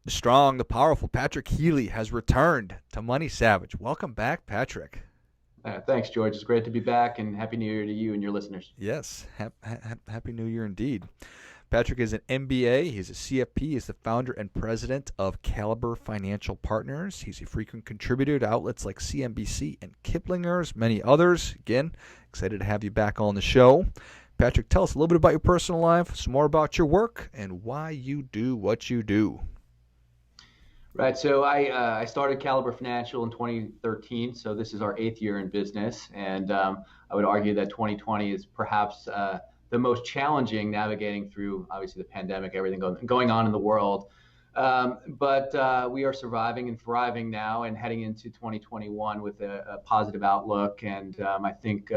strong, the powerful Patrick Healey has returned to Money Savage. Welcome back, Patrick. Thanks, George. It's great to be back, and Happy New Year to you and your listeners. Yes, happy New Year indeed. Patrick is an MBA. He's a CFP. He's the founder and president of Caliber Financial Partners. He's a frequent contributor to outlets like CNBC and Kiplinger's, many others. Again, excited to have you back on the show. Patrick, tell us a little bit about your personal life, some more about your work, and why you do what you do. Right. So I started Caliber Financial in 2013. So this is our eighth year in business, and I would argue that 2020 is perhaps the most challenging, navigating through obviously the pandemic, everything going on in the world. But we are surviving and thriving now, and heading into 2021 with a positive outlook. And I think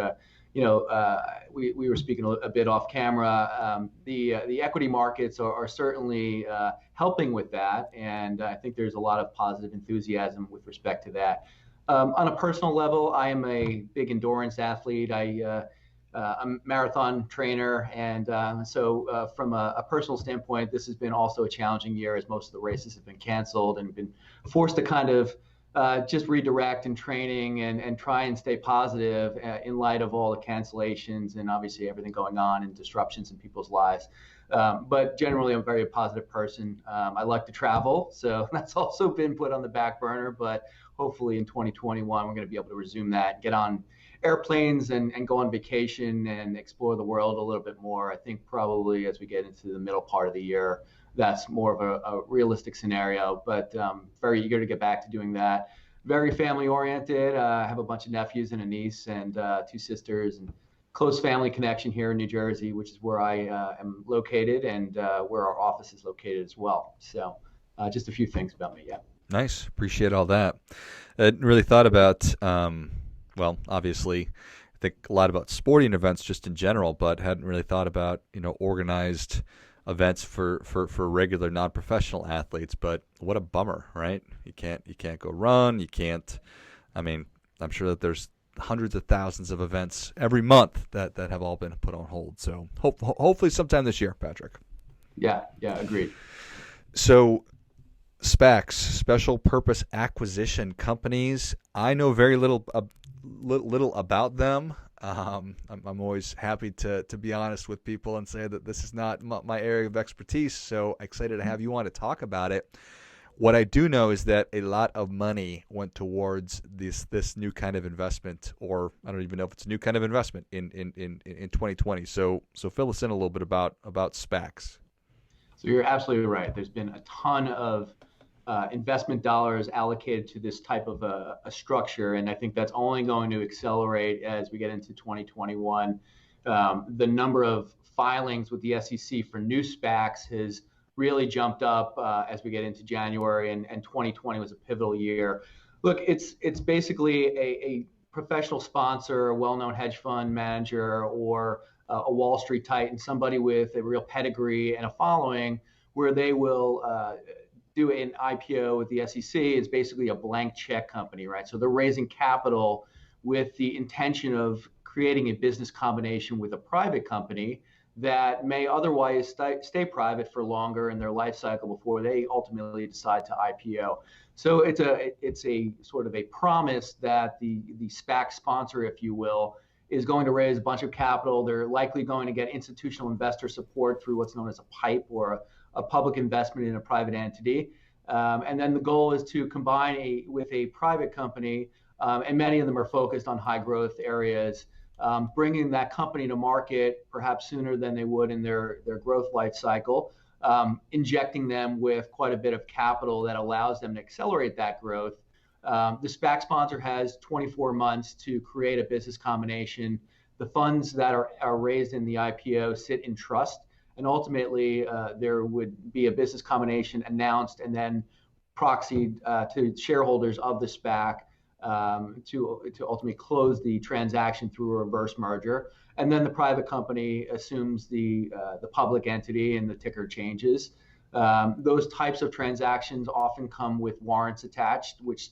we were speaking a bit off camera. The equity markets are certainly helping with that, and I think there's a lot of positive enthusiasm with respect to that. On a personal level, I am a big endurance athlete. I'm a marathon trainer, and so from a personal standpoint, this has been also a challenging year, as most of the races have been canceled and been forced to kind of just redirect in training and try and stay positive in light of all the cancellations and obviously everything going on and disruptions in people's lives. But generally, I'm a very positive person. I like to travel, so that's also been put on the back burner. But hopefully in 2021, we're going to be able to resume that, get on airplanes and go on vacation and explore the world a little bit more. I think probably as we get into the middle part of the year, that's more of a realistic scenario, but very eager to get back to doing that. Very family oriented. I have a bunch of nephews and a niece and two sisters, and close family connection here in New Jersey, which is where I am located, and where our office is located as well. So just a few things about me. Yeah. Nice. Appreciate all that. I hadn't really thought about, well, obviously, I think a lot about sporting events just in general, but hadn't really thought about, organized events for regular non-professional athletes. But what a bummer, right? You can't go run. You can't, I'm sure that there's hundreds of thousands of events every month that have all been put on hold. So hopefully sometime this year, Patrick. Yeah, agreed. So SPACs, special purpose acquisition companies. I know very little about them. I'm always happy to be honest with people and say that this is not my area of expertise. So excited to have you on to talk about it. What I do know is that a lot of money went towards this new kind of investment, or I don't even know if it's a new kind of investment in 2020. So fill us in a little bit about SPACs. So you're absolutely right. There's been a ton of investment dollars allocated to this type of a structure, and I think that's only going to accelerate as we get into 2021. The number of filings with the SEC for new SPACs has really jumped up as we get into January, and 2020 was a pivotal year. Look, it's basically a professional sponsor, a well-known hedge fund manager, or a Wall Street titan, somebody with a real pedigree and a following, where they will do an IPO with the SEC. Is basically a blank check company, right? So they're raising capital with the intention of creating a business combination with a private company that may otherwise stay private for longer in their life cycle before they ultimately decide to IPO. So it's a sort of a promise that the SPAC sponsor, if you will, is going to raise a bunch of capital. They're likely going to get institutional investor support through what's known as a PIPE, or a public investment in a private entity. And then the goal is to combine with a private company, and many of them are focused on high growth areas, bringing that company to market perhaps sooner than they would in their growth life cycle, injecting them with quite a bit of capital that allows them to accelerate that growth. The SPAC sponsor has 24 months to create a business combination. The funds that are raised in the IPO sit in trust, and ultimately there would be a business combination announced and then proxied to shareholders of the SPAC to ultimately close the transaction through a reverse merger. And then the private company assumes the public entity, and the ticker changes. Those types of transactions often come with warrants attached, which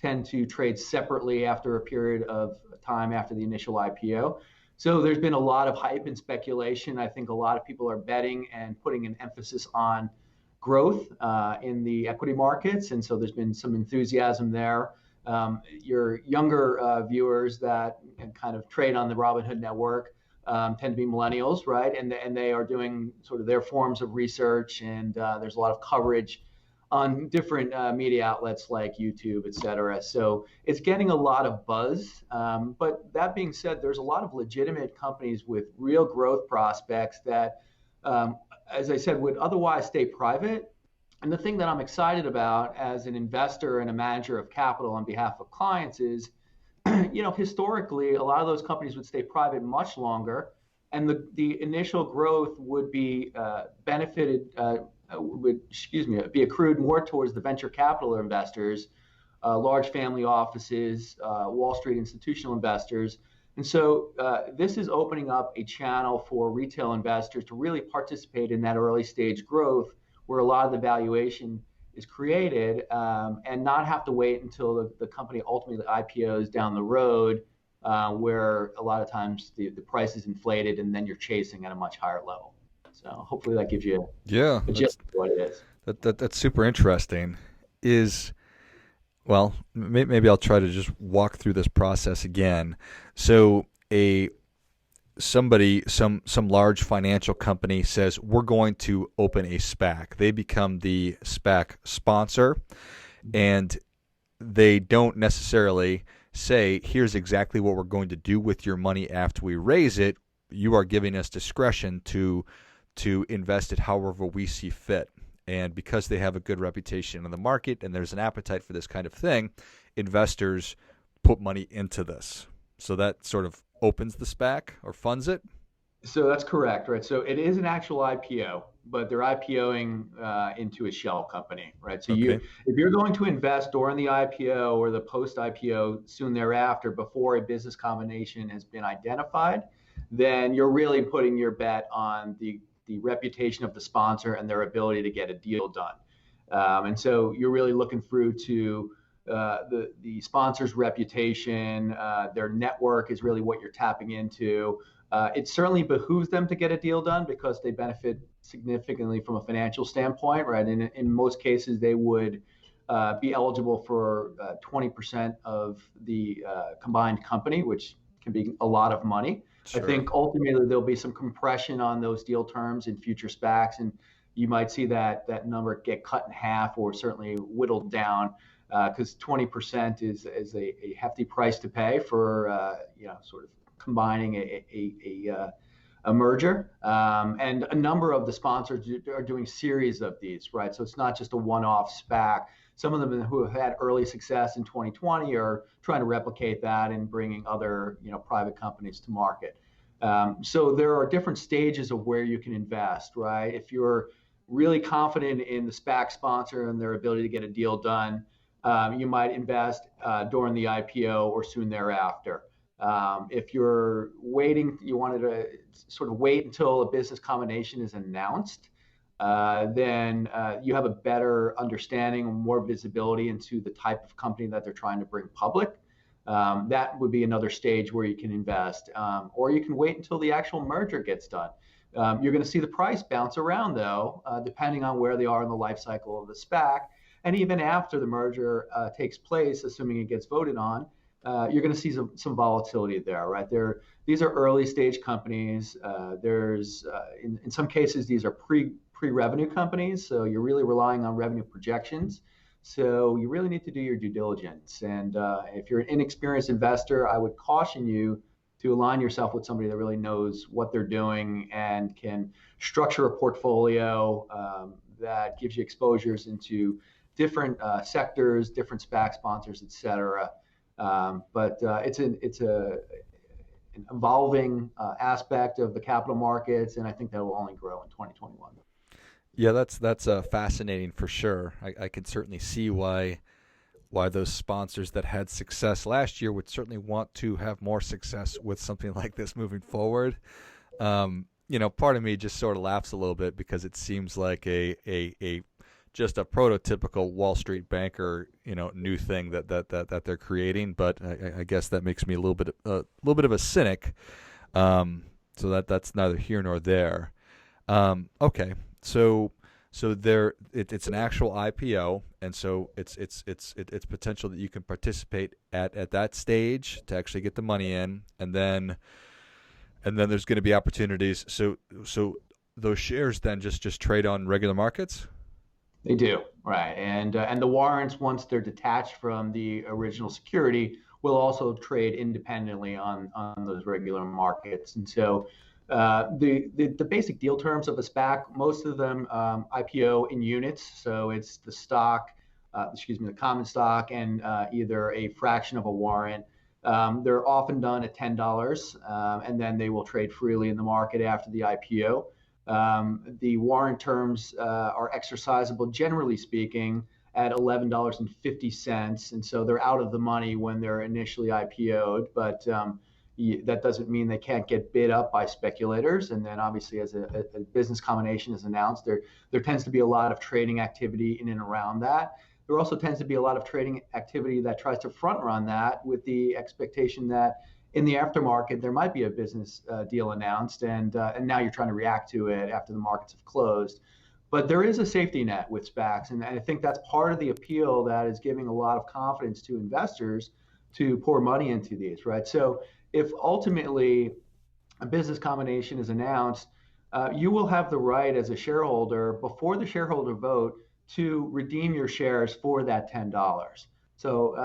tend to trade separately after a period of time after the initial IPO. So there's been a lot of hype and speculation. I think a lot of people are betting and putting an emphasis on growth in the equity markets, and so there's been some enthusiasm there. Your younger viewers that kind of trade on the Robinhood network tend to be millennials, right? And they are doing sort of their forms of research, and there's a lot of coverage on different media outlets like YouTube, et cetera. So it's getting a lot of buzz. But that being said, there's a lot of legitimate companies with real growth prospects that, as I said, would otherwise stay private. And the thing that I'm excited about as an investor and a manager of capital on behalf of clients is, historically, a lot of those companies would stay private much longer, and the initial growth would be benefited, be accrued more towards the venture capital investors, large family offices, Wall Street institutional investors. And so this is opening up a channel for retail investors to really participate in that early stage growth where a lot of the valuation is created, and not have to wait until the company ultimately IPOs down the road, where a lot of times the price is inflated and then you're chasing at a much higher level. So hopefully that gives you a gist of what it is. That's super interesting. Well, maybe I'll try to just walk through this process again. So some large financial company says, we're going to open a SPAC. They become the SPAC sponsor, and they don't necessarily say, here's exactly what we're going to do with your money after we raise it. You are giving us discretion to invest it however we see fit. And because they have a good reputation in the market and there's an appetite for this kind of thing, investors put money into this. So that sort of opens the SPAC or funds it? So that's correct, right? So it is an actual IPO, but they're IPOing into a shell company, right? So Okay. if you're going to invest during the IPO or the post-IPO soon thereafter, before a business combination has been identified, then you're really putting your bet on the reputation of the sponsor and their ability to get a deal done. And so you're really looking through to the sponsor's reputation, their network is really what you're tapping into. It certainly behooves them to get a deal done because they benefit significantly from a financial standpoint, right? And in most cases, they would be eligible for 20% of the combined company, which can be a lot of money. Sure. I think ultimately there'll be some compression on those deal terms in future SPACs, and you might see that number get cut in half or certainly whittled down, because 20% is a hefty price to pay for sort of combining a merger. And a number of the sponsors are doing series of these, right? So it's not just a one-off SPAC. Some of them who have had early success in 2020 are trying to replicate that and bringing other private companies to market. So there are different stages of where you can invest, right? If you're really confident in the SPAC sponsor and their ability to get a deal done, you might invest during the IPO or soon thereafter. If you're waiting, you wanted to sort of wait until a business combination is announced, then you have a better understanding and more visibility into the type of company that they're trying to bring public. That would be another stage where you can invest, or you can wait until the actual merger gets done. You're going to see the price bounce around, though, depending on where they are in the life cycle of the SPAC. And even after the merger takes place, assuming it gets voted on, you're going to see some volatility there, right? These are early stage companies. There's in some cases, these are pre-revenue companies, so you're really relying on revenue projections. So you really need to do your due diligence. And if you're an inexperienced investor, I would caution you to align yourself with somebody that really knows what they're doing and can structure a portfolio that gives you exposures into different sectors, different SPAC sponsors, et cetera. But it's an evolving aspect of the capital markets, and I think that will only grow in 2021. Yeah, that's fascinating for sure. I can certainly see why those sponsors that had success last year would certainly want to have more success with something like this moving forward. Part of me just sort of laughs a little bit because it seems like a just a prototypical Wall Street banker, new thing that they're creating. But I guess that makes me a little bit of a cynic. So that's neither here nor there. Okay, so So it's an actual IPO, and so it's potential that you can participate at that stage to actually get the money in, and then there's going to be opportunities. So those shares then just trade on regular markets. They do, right? And the warrants, once they're detached from the original security, will also trade independently on those regular markets. And so the basic deal terms of a SPAC, most of them IPO in units. So it's the stock, the common stock, and either a fraction of a warrant. They're often done at $10, and then they will trade freely in the market after the IPO. The warrant terms are exercisable, generally speaking, at $11.50. And so they're out of the money when they're initially IPO'd, but that doesn't mean they can't get bid up by speculators. And then obviously as a business combination is announced, there tends to be a lot of trading activity in and around that. There also tends to be a lot of trading activity that tries to front run that with the expectation that in the aftermarket, there might be a business deal announced, and now you're trying to react to it after the markets have closed. But there is a safety net with SPACs, and I think that's part of the appeal that is giving a lot of confidence to investors to pour money into these, right? So if ultimately a business combination is announced, you will have the right as a shareholder before the shareholder vote to redeem your shares for that $10. So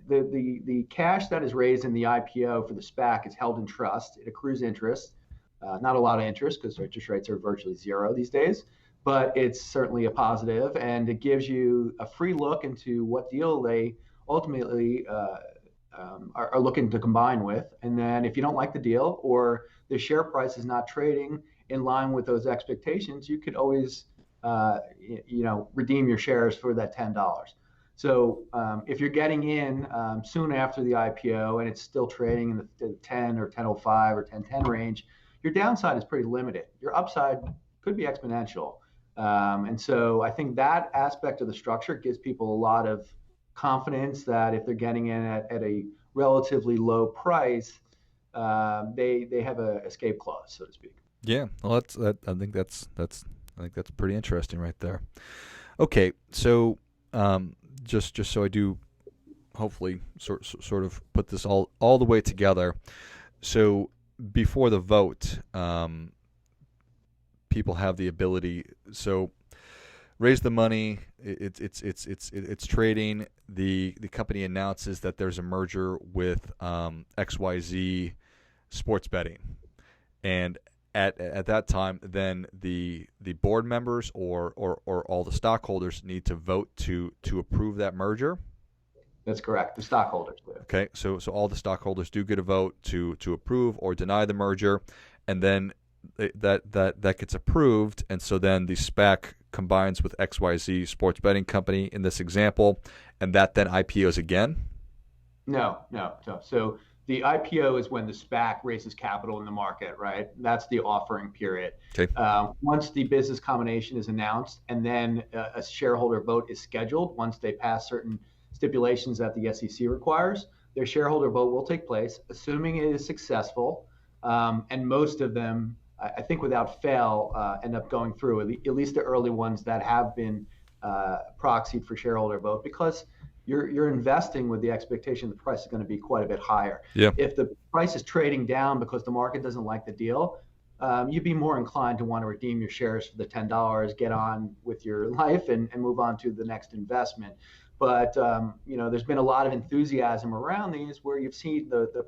the cash that is raised in the IPO for the SPAC is held in trust. It accrues interest, not a lot of interest because interest rates are virtually zero these days, but it's certainly a positive, and it gives you a free look into what deal they ultimately are looking to combine with. And then if you don't like the deal or the share price is not trading in line with those expectations, you could always redeem your shares for that $10. So if you're getting in soon after the IPO and it's still trading in the 10 or 10.05 or 10.10 range, your downside is pretty limited. Your upside could be exponential. And so I think that aspect of the structure gives people a lot of confidence that if they're getting in at a relatively low price, they have an escape clause, so to speak. Yeah, well, I think that's pretty interesting right there. Okay, so just so I do hopefully sort of put this all the way together. So before the vote, people have the ability. So raise the money. It's trading. The company announces that there's a merger with XYZ Sports Betting, and at that time, then the board members or all the stockholders need to vote to approve that merger. That's correct. The stockholders do. Okay, so all the stockholders do get a vote to approve or deny the merger, and then that gets approved, and so then the SPAC combines with XYZ Sports Betting Company in this example, and that then IPOs again? No. So the IPO is when the SPAC raises capital in the market, right? That's the offering period. Okay. Once the business combination is announced and then a shareholder vote is scheduled, once they pass certain stipulations that the SEC requires, their shareholder vote will take place, assuming it is successful. And most of them, I think without fail, end up going through, at least the early ones that have been proxied for shareholder vote, because you're investing with the expectation the price is going to be quite a bit higher. Yeah. If the price is trading down because the market doesn't like the deal, you'd be more inclined to want to redeem your shares for the $10, get on with your life, and move on to the next investment. But there's been a lot of enthusiasm around these where you've seen the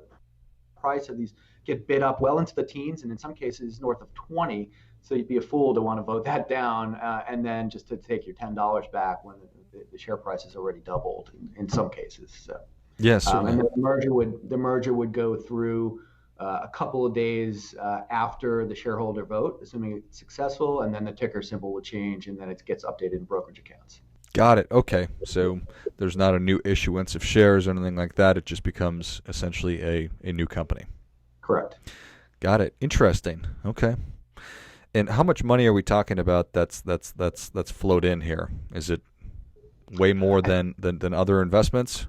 price of these get bid up well into the teens, and in some cases north of 20. So you'd be a fool to want to vote that down and then just to take your $10 back when the share price has already doubled in some cases. So yes, and then the merger would go through a couple of days after the shareholder vote, assuming it's successful, and then the ticker symbol would change, and then it gets updated in brokerage accounts. Got it. Okay, so there's not a new issuance of shares or anything like that. It just becomes essentially a new company. Correct. Got it. Interesting. Okay. And how much money are we talking about that's flowed in here? Is it way more than other investments?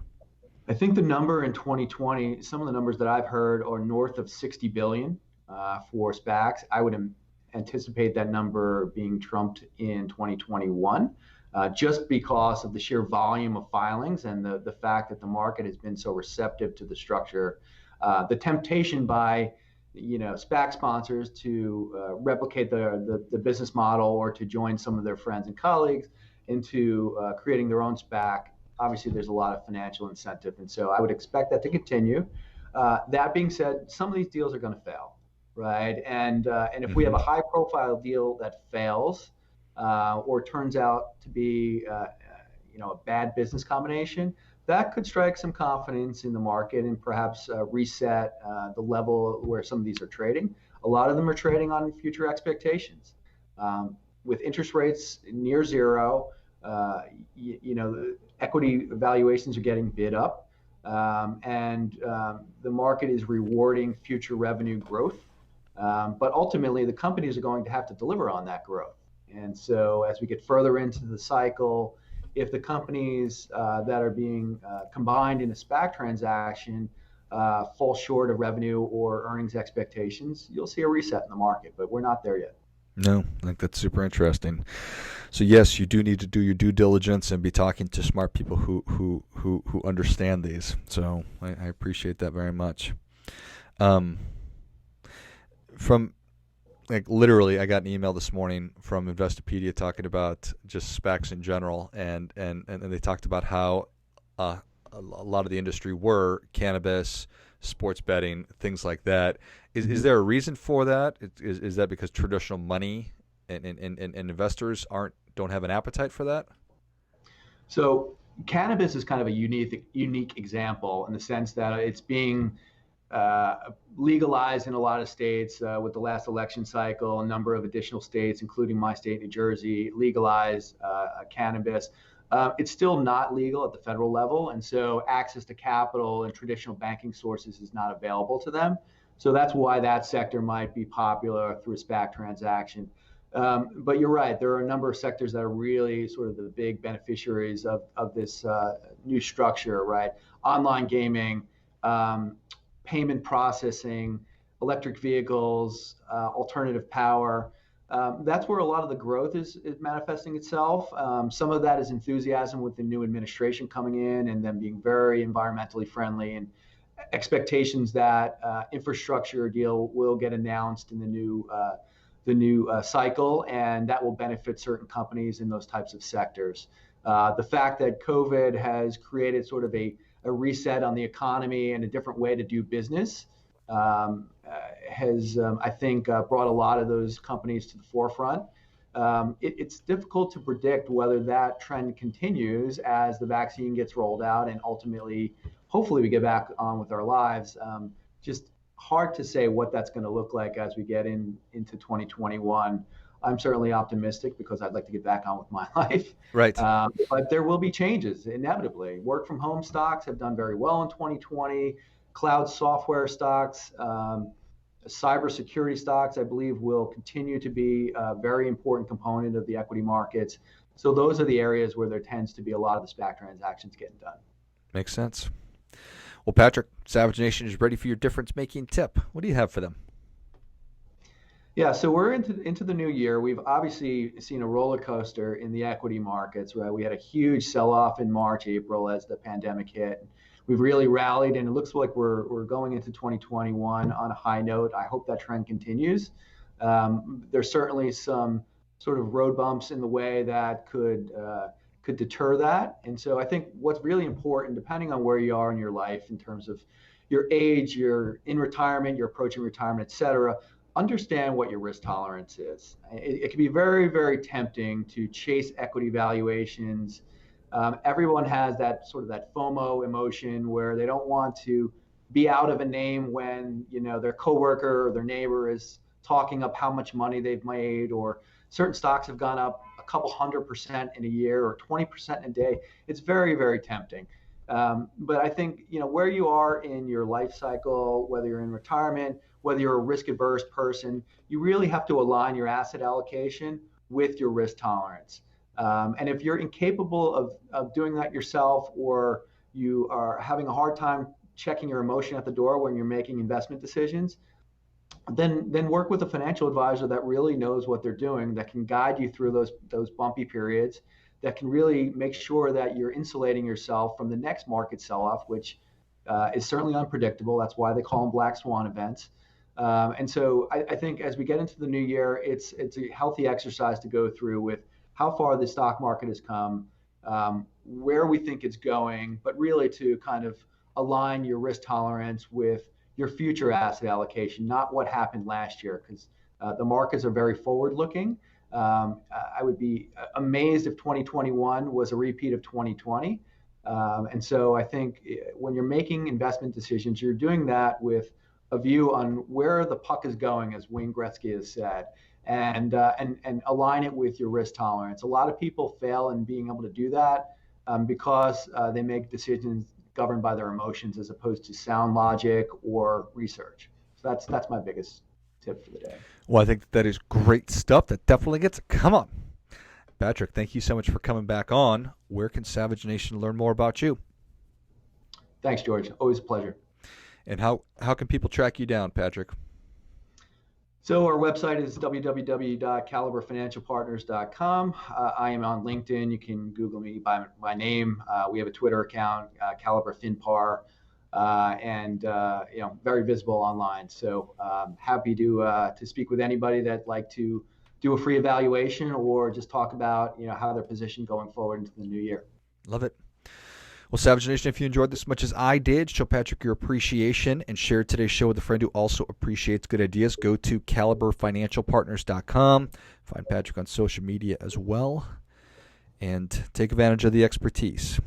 I think the number in 2020, some of the numbers that I've heard are north of 60 billion for SPACs. anticipate that number being trumped in 2021, just because of the sheer volume of filings and the fact that the market has been so receptive to the structure. The temptation by SPAC sponsors to replicate the business model or to join some of their friends and colleagues into creating their own SPAC. Obviously, there's a lot of financial incentive, and so I would expect that to continue. That being said, some of these deals are going to fail, right? And if we have a high-profile deal that fails or turns out to be a bad business combination, that could strike some confidence in the market and perhaps reset the level where some of these are trading. A lot of them are trading on future expectations. With interest rates near zero, equity valuations are getting bid up, and the market is rewarding future revenue growth. But ultimately, the companies are going to have to deliver on that growth. And so as we get further into the cycle, if the companies that are being combined in a SPAC transaction fall short of revenue or earnings expectations, you'll see a reset in the market, but we're not there yet. No, I think that's super interesting. So yes, you do need to do your due diligence and be talking to smart people who understand these. So I appreciate that very much. From literally, I got an email this morning from Investopedia talking about just SPACs in general, and they talked about how a lot of the industry were cannabis, sports betting, things like that. Is there a reason for that? Is that because traditional money and investors don't have an appetite for that? So cannabis is kind of a unique example in the sense that it's being legalized in a lot of states with the last election cycle. A number of additional states, including my state, New Jersey, legalized cannabis. It's still not legal at the federal level, and so access to capital and traditional banking sources is not available to them. So that's why that sector might be popular through a SPAC transaction. But you're right, there are a number of sectors that are really sort of the big beneficiaries of this new structure, right? Online gaming, payment processing, electric vehicles, alternative power. That's where a lot of the growth is manifesting itself. Some of that is enthusiasm with the new administration coming in and them being very environmentally friendly, and expectations that infrastructure deal will get announced in the new cycle, and that will benefit certain companies in those types of sectors. The fact that COVID has created sort of a reset on the economy and a different way to do business has, I think, brought a lot of those companies to the forefront. It's difficult to predict whether that trend continues as the vaccine gets rolled out and ultimately, hopefully, we get back on with our lives. Just hard to say what that's going to look like as we get into 2021. I'm certainly optimistic because I'd like to get back on with my life. Right. But there will be changes inevitably. Work from home stocks have done very well in 2020. Cloud software stocks, cybersecurity stocks, I believe, will continue to be a very important component of the equity markets. So those are the areas where there tends to be a lot of the SPAC transactions getting done. Makes sense. Well, Patrick, Savage Nation is ready for your difference-making tip. What do you have for them? Yeah, so we're into the new year. We've obviously seen a roller coaster in the equity markets, right? We had a huge sell-off in March, April as the pandemic hit. We've really rallied, and it looks like we're going into 2021 on a high note. I hope that trend continues. There's certainly some sort of road bumps in the way that could deter that. And so I think what's really important, depending on where you are in your life in terms of your age, you're in retirement, you're approaching retirement, et cetera, understand what your risk tolerance is. It can be very, very tempting to chase equity valuations. Everyone has that sort of that FOMO emotion where they don't want to be out of a name when their coworker or their neighbor is talking up how much money they've made, or certain stocks have gone up a couple 100% in a year or 20% in a day. It's very, very tempting. But I think where you are in your life cycle, whether you're in retirement, whether you're a risk-averse person, you really have to align your asset allocation with your risk tolerance. And if you're incapable of doing that yourself, or you are having a hard time checking your emotion at the door when you're making investment decisions, then work with a financial advisor that really knows what they're doing, that can guide you through those bumpy periods, that can really make sure that you're insulating yourself from the next market sell-off, which is certainly unpredictable. That's why they call them black swan events. And so I think as we get into the new year, it's a healthy exercise to go through with how far the stock market has come, where we think it's going, but really to kind of align your risk tolerance with your future asset allocation, not what happened last year, because the markets are very forward looking. I would be amazed if 2021 was a repeat of 2020. And so I think when you're making investment decisions, you're doing that with a view on where the puck is going, as Wayne Gretzky has said, and align it with your risk tolerance. A lot of people fail in being able to do that because they make decisions governed by their emotions as opposed to sound logic or research. So that's my biggest tip for the day. Well, I think that is great stuff. That definitely gets it. Come on. Patrick, thank you so much for coming back on. Where can Savage Nation learn more about you? Thanks, George. Always a pleasure. And how can people track you down, Patrick? So our website is www.caliberfinancialpartners.com. I am on LinkedIn. You can Google me by my name. We have a Twitter account, Caliber FinPar, and very visible online. So happy to speak with anybody that'd like to do a free evaluation or just talk about how they're positioned going forward into the new year. Love it. Well, Savage Nation, if you enjoyed this as much as I did, show Patrick your appreciation and share today's show with a friend who also appreciates good ideas. Go to caliberfinancialpartners.com. Find Patrick on social media as well. And take advantage of the expertise.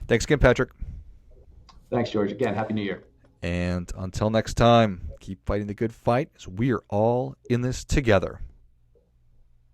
Thanks again, Patrick. Thanks, George. Again, Happy New Year. And until next time, keep fighting the good fight as we are all in this together.